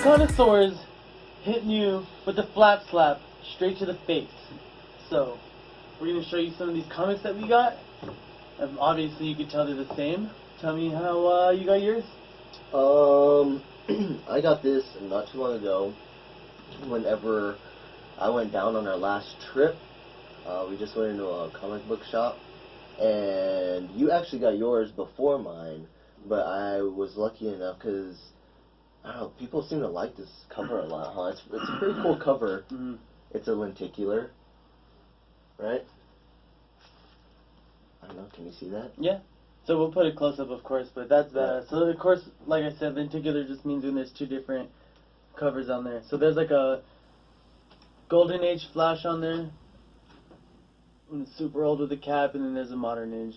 connoisseurs hitting you with the flat slap straight to the face. So, we're going to show you some of these comics that we got. Obviously, you can tell they're the same. Tell me how you got yours. I got this not too long ago. Whenever I went down on our last trip, we just went into a comic book shop, and you actually got yours before mine. But I was lucky enough because I don't know, people seem to like this cover a lot, huh? It's a pretty cool cover. Mm-hmm. It's a lenticular, right? I don't know, can you see that? Yeah. So we'll put a close-up, of course, but that's badass. So, of course, like I said, lenticular just means when there's two different covers on there. So there's like a Golden Age Flash on there, when it's super old with a cap, and then there's a Modern Age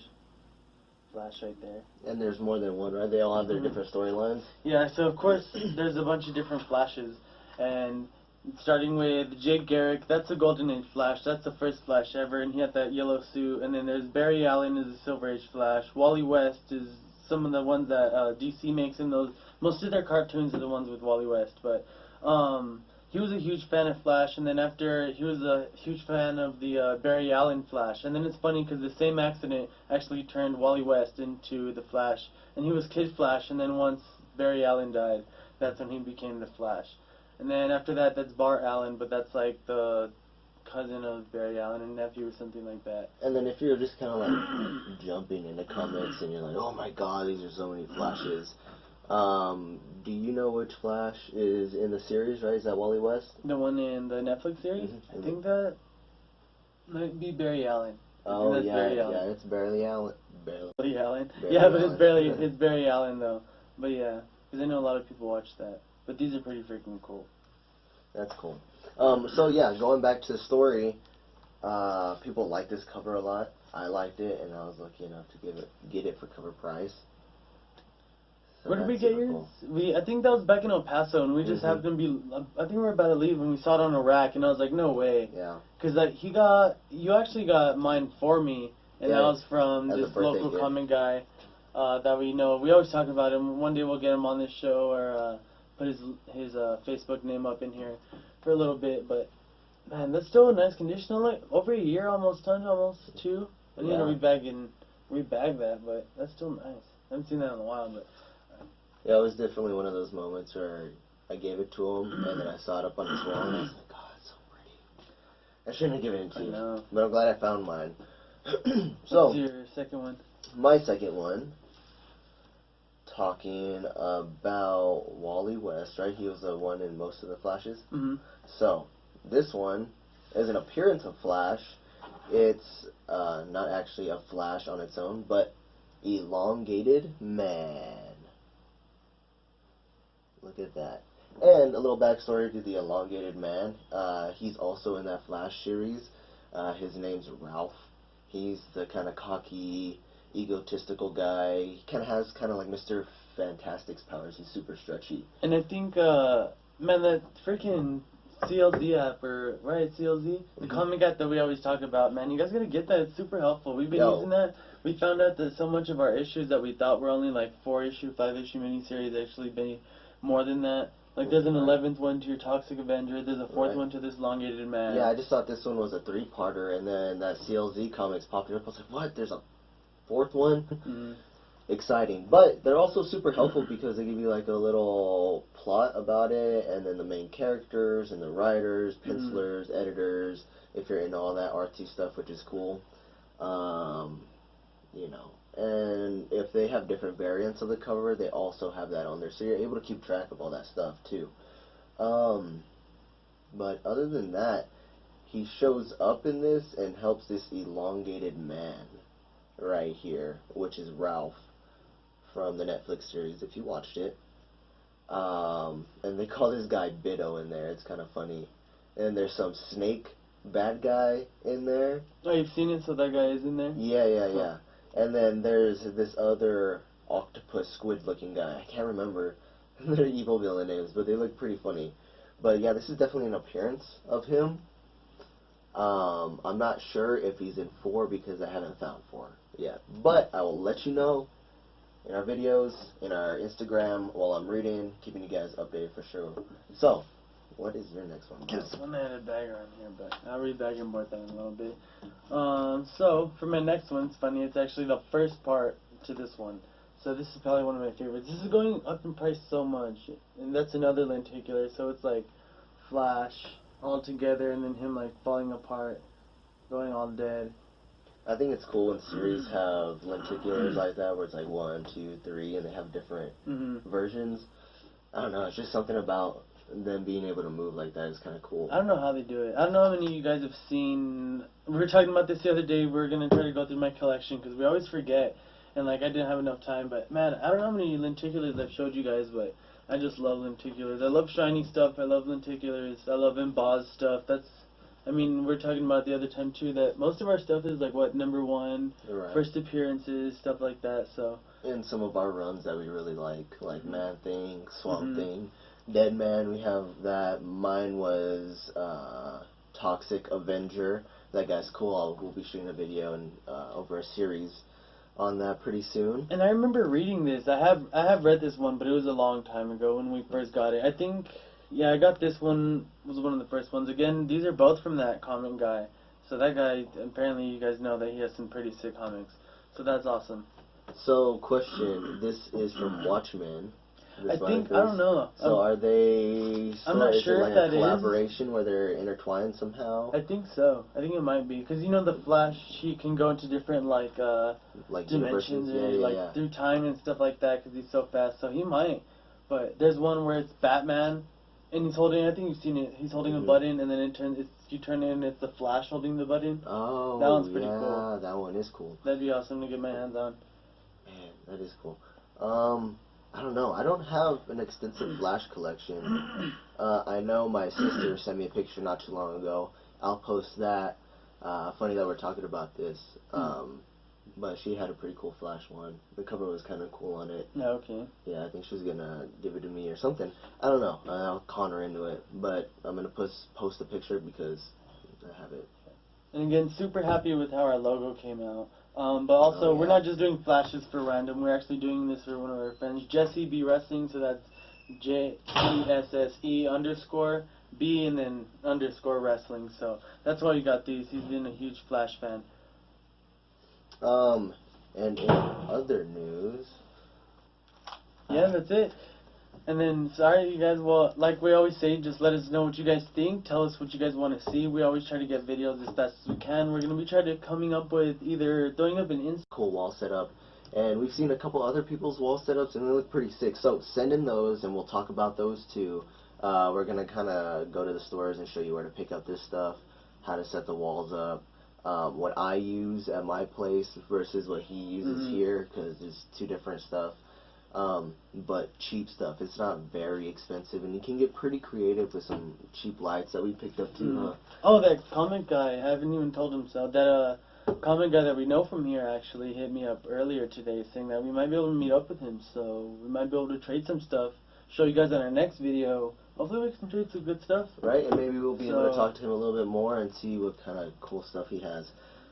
Flash right there. And there's more than one, right? They all have their different storylines. Yeah, so of course, there's a bunch of different Flashes, and starting with Jake Garrick, that's a Golden Age Flash, that's the first Flash ever, and he had that yellow suit. And then there's Barry Allen is a Silver Age Flash. Wally West is some of the ones that DC makes in those. Most of their cartoons are the ones with Wally West, but he was a huge fan of Flash, and then after, he was a huge fan of the Barry Allen Flash. And then it's funny because the same accident actually turned Wally West into the Flash, and he was Kid Flash, and then once Barry Allen died, that's when he became the Flash. And then after that, that's Bart Allen, but that's like the cousin of Barry Allen and nephew or something like that. And then if you're just kind of like jumping into comics and you're like, oh my god, these are so many Flashes. Do you know which Flash is in the series, right? Is that Wally West? The one in the Netflix series? Mm-hmm. I think that might be Barry Allen. Oh, yeah, yeah, it's Barry Allen. Barry Allen. Barry Yeah, but Allen. it's Barry Allen though. But yeah, because I know a lot of people watch that. But these are pretty freaking cool. That's cool. So yeah, going back to the story, people like this cover a lot. I liked it, and I was lucky enough to get it for cover price. So Where did we get yours? Cool. I think that was back in El Paso, and we just happened to be. I think we were about to leave, and we saw it on a rack, and I was like, no way. Yeah. Because you actually got mine for me, and that was from this local comic guy that we know. We always talk about him. One day we'll get him on this show, or put his Facebook name up in here for a little bit. But man, that's still in nice condition. Like over a year, almost 2. I need to rebag that, but that's still nice. I haven't seen that in a while, but. Yeah, it was definitely one of those moments where I gave it to him, and then I saw it up on his wall, and I was like, God, it's so pretty. I shouldn't have given it to you, but I'm glad I found mine. So, what's your second one? My second one, talking about Wally West, right? He was the one in most of the Flashes. Mm-hmm. So, this one is an appearance of Flash. It's not actually a Flash on its own, but elongated man. Look at that. And a little backstory to the elongated man. He's also in that Flash series. His name's Ralph. He's the kind of cocky, egotistical guy. He kind of has like Mr. Fantastic's powers. He's super stretchy. And I think, man, that freaking CLZ app, right, CLZ? The comic app that we always talk about, man, you guys gotta get that. It's super helpful. We've been using that. We found out that so much of our issues that we thought were only like 4-issue, 5-issue miniseries actually be more than that. Like there's an 11th one to your Toxic Avenger, there's a 4th one to this elongated man. Yeah, I just thought this one was a 3-parter, and then that CLZ comics popped up. I was like, what? There's a 4th one? Mm-hmm. Exciting. But they're also super helpful because they give you like a little plot about it, and then the main characters, and the writers, pencilers, editors, if you're into all that artsy stuff, which is cool. You know. And if they have different variants of the cover, they also have that on there, so you're able to keep track of all that stuff too. But other than that, he shows up in this and helps this elongated man right here, which is Ralph from the Netflix series, if you watched it. And they call this guy Biddo in there. It's kind of funny. And there's some snake bad guy in there. Oh, you've seen it, so that guy is in there? Yeah. And then there's this other octopus squid-looking guy. I can't remember their evil villain names, but they look pretty funny. But yeah, this is definitely an appearance of him. I'm not sure if he's in 4 because I haven't found 4 yet. But I will let you know in our videos, in our Instagram, while I'm reading, keeping you guys updated for sure. So, what is your next one? This one I had a bagger on here, but I'll read back and forth on it in a little bit. So, for my next one, it's funny, it's actually the first part to this one. So this is probably one of my favorites. This is going up in price so much, and that's another lenticular, so it's like Flash all together, and then him like falling apart, going all dead. I think it's cool when series have lenticulars like that, where it's like 1, 2, 3, and they have different versions. I don't know, it's just something about them being able to move like that is kind of cool. I don't know how they do it. I don't know how many of you guys have seen. We were talking about this the other day. We're gonna try to go through my collection because we always forget, and like I didn't have enough time. But man, I don't know how many lenticulars I've showed you guys, but I just love lenticulars. I love shiny stuff. I love lenticulars. I love embossed stuff. I mean, we're talking about the other time too that most of our stuff is like what, #1, right. First appearances, stuff like that. So. And some of our runs that we really like Man-Thing, Swamp-Thing, Deadman. We have that. Mine was Toxic Avenger. That guy's cool. We'll be shooting a video and over a series on that pretty soon. And I remember reading this. I have read this one, but it was a long time ago when we first got it. I think, yeah, I got this one. Was one of the first ones. Again, these are both from that comic guy. So that guy, apparently you guys know that he has some pretty sick comics. So that's awesome. So, question. This is from Watchmen. I don't know. So are they... I'm not sure if that is. Is it like a collaboration where they're intertwined somehow? I think so. I think it might be. Because, you know, the Flash, he can go into different, like dimensions or, through time and stuff like that because he's so fast. So he might. But there's one where it's Batman, and he's holding, I think you've seen it, he's holding a button, and then you turn it and it's the Flash holding the button. Oh, that one's pretty cool. Yeah, that one is cool. That'd be awesome to get my hands on. Man, that is cool. I don't know. I don't have an extensive Flash collection. I know my sister sent me a picture not too long ago. I'll post that. Funny that we're talking about this. But she had a pretty cool Flash one. The cover was kind of cool on it. Okay. Yeah, I think she was going to give it to me or something. I don't know. I'll con her into it. But I'm going to post a picture because I have it. And again, super happy with how our logo came out. But also, we're not just doing flashes for random. We're actually doing this for one of our friends, Jesse B Wrestling. So that's JESSE _ B and then _ wrestling. So that's why we got these. He's been a huge Flash fan. And in other news, yeah, that's it. And then, sorry, you guys, well, like we always say, just let us know what you guys think. Tell us what you guys want to see. We always try to get videos as fast as we can. We're going to be trying to coming up with either throwing up an cool wall setup. And we've seen a couple other people's wall setups, and they look pretty sick. So send in those, and we'll talk about those too. We're going to kind of go to the stores and show you where to pick up this stuff, how to set the walls up, what I use at my place versus what he uses here, because there's two different stuff. But cheap stuff. It's not very expensive, and you can get pretty creative with some cheap lights that we picked up too. Oh, that comic guy, I haven't even told him so. That comic guy that we know from here actually hit me up earlier today saying that we might be able to meet up with him, so we might be able to trade some stuff, show you guys on our next video. Hopefully we can trade some good stuff. Right, and maybe we'll be able to talk to him a little bit more and see what kind of cool stuff he has.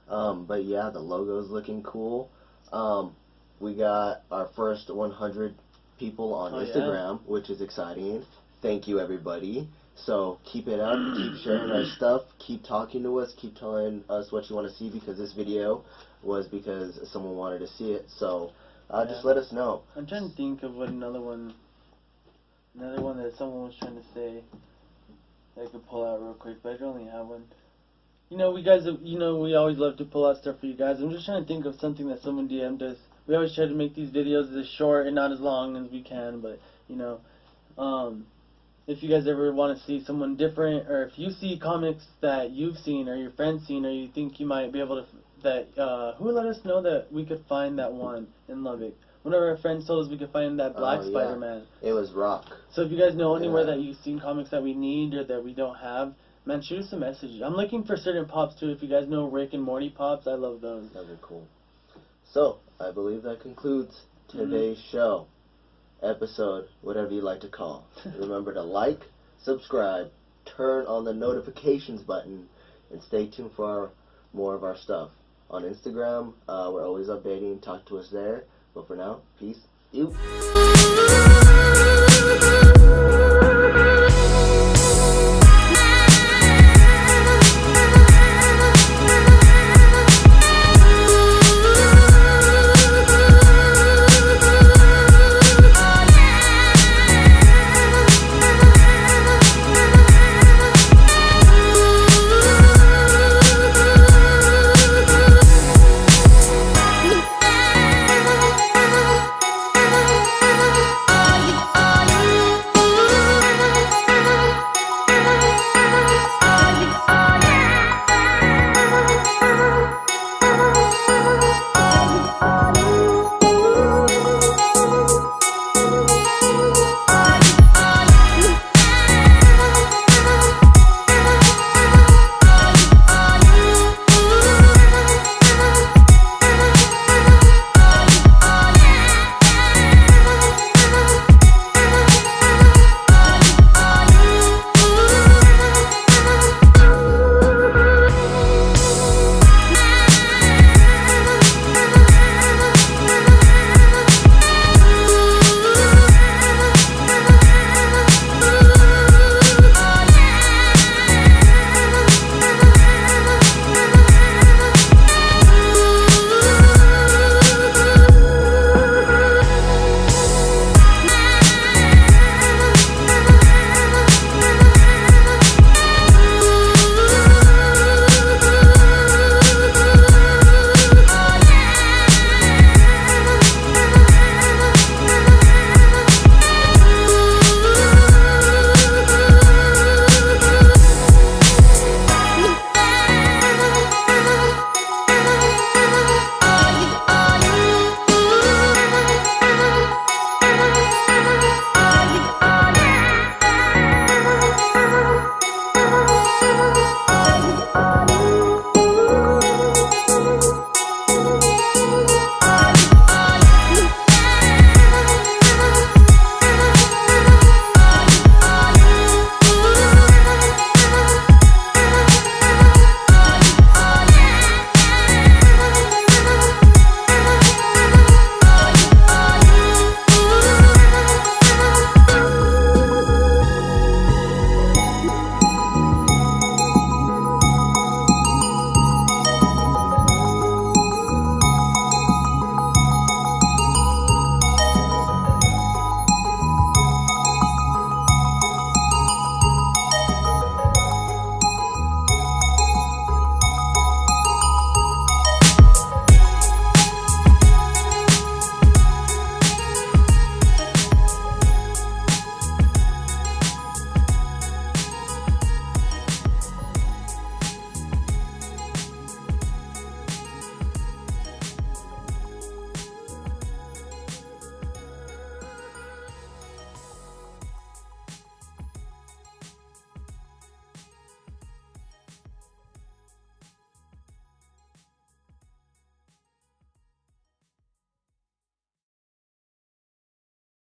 But yeah, the logo's looking cool. We got our first 100 people on Instagram, which is exciting. Thank you, everybody. So keep it up, keep sharing our stuff, keep talking to us, keep telling us what you want to see, because this video was because someone wanted to see it. So just let us know. I'm trying to think of what another one that someone was trying to say that I could pull out real quick, but I don't really have one. You know, we always love to pull out stuff for you guys. I'm just trying to think of something that someone DM'd us. We always try to make these videos as short and not as long as we can, but, you know, if you guys ever want to see someone different, or if you see comics that you've seen or your friend's seen, or you think you might be able to, who let us know that we could find that one in Lubbock? One of our friends told us we could find that black Spider-Man. It was Rock. So if you guys know anywhere that you've seen comics that we need or that we don't have, man, shoot us a message. I'm looking for certain pops too. If you guys know Rick and Morty pops, I love those. That'd be cool. So, I believe that concludes today's show, episode, whatever you like to call. Remember to like, subscribe, turn on the notifications button, and stay tuned for more of our stuff. On Instagram, we're always updating. Talk to us there. But for now, peace. You.